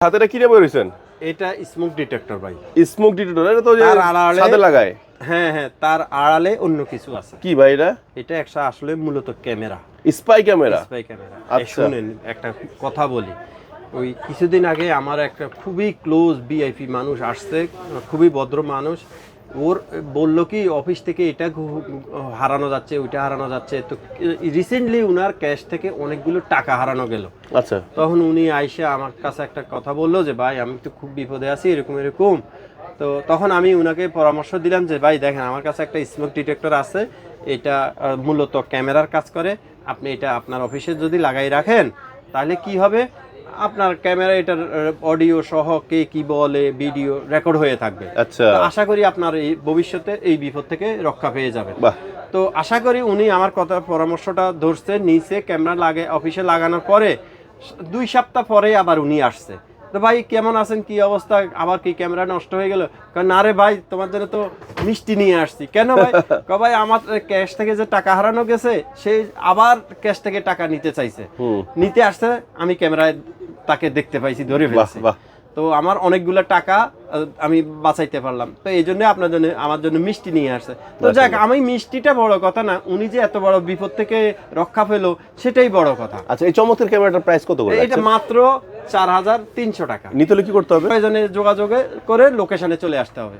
হাতেটা কি দিয়ে বেরোইছেন? এটা স্মোক ডিটেক্টর ভাই। স্মোক ডিটেক্টর, এটা তো যে তার আড়ালে ছাদে লাগায়। হ্যাঁ হ্যাঁ, তার আড়ালে অন্য কিছু আছে। কি ভাই এটা? এটা একটা আসলে মূলত camera, spy camera. Spy camera. আচ্ছা। শুনেন একটা কথা বলি, ওই কিছুদিন আগে আমার একটা খুবই ক্লোজ ভিআইপি মানুষ আসছে, খুবই ভদ্র মানুষ। ওর বললো কি অফিস থেকে এটা হারানো যাচ্ছে, ওইটা হারানো যাচ্ছে। তো রিসেন্টলি উনার ক্যাশ থেকে অনেকগুলো টাকা হারানো গেল। আচ্ছা। তখন উনি আইসা আমার কাছে একটা কথা বললো যে ভাই আমি তো খুব বিপদে আছি, এরকম এরকম। তো তখন আমি উনাকে পরামর্শ দিলাম যে ভাই দেখেন আমার কাছে একটা স্মোক ডিটেক্টর আছে, এটা মূলত ক্যামেরার কাজ করে। আপনি এটা আপনার অফিসে যদি লাগাই রাখেন তাহলে কি হবে, আপনার ক্যামেরা এটার অডিও সহ কে কি বলে ভিডিও রেকর্ড হয়ে থাকবে। আচ্ছা। তো আশা করি আপনার এই ভবিষ্যতে এই বিপদ থেকে রক্ষা পেয়ে যাবেন। বাহ। তো আশা করি উনি আমার কথা পরামর্শটা ধরছে, নিচে ক্যামেরা অফিসে লাগানোর পরে 2 সপ্তাহ পরে আবার উনি আসছে। তো ভাই কেমন আছেন, কি অবস্থা, আবার কি ক্যামেরা নষ্ট হয়ে গেল? না রে ভাই, তোমার জন্য তো মিষ্টি নিয়ে আসছি। কেন ভাই? ভাই আমার ক্যাশ থেকে যে টাকা হারানো গেছে, সে আবার ক্যাশ থেকে টাকা নিতে চাইছে। নিতে আসছে, আমি ক্যামেরায় তাকে দেখতে পাইছি, ধরে ফেলছি। তো আমার অনেকগুলো টাকা আমি বাঁচাইতে পারলাম। তো এই জন্য আপনার জন্য আমার জন্য মিষ্টি নিয়ে আসছে। তো যাক, আমি মিষ্টিটা বড় কথা না, উনি যে এত বড় বিপদ থেকে রক্ষা পেলো সেটাই বড় কথা। আচ্ছা, এই চমৎকার ক্যামেরাটার প্রাইস কত করে? এটা মাত্র 4300 টাকা। নিতে হলে কি করতে হবে? প্রয়োজনে যোগাযোগ করে লোকেশনে চলে আসতে হবে।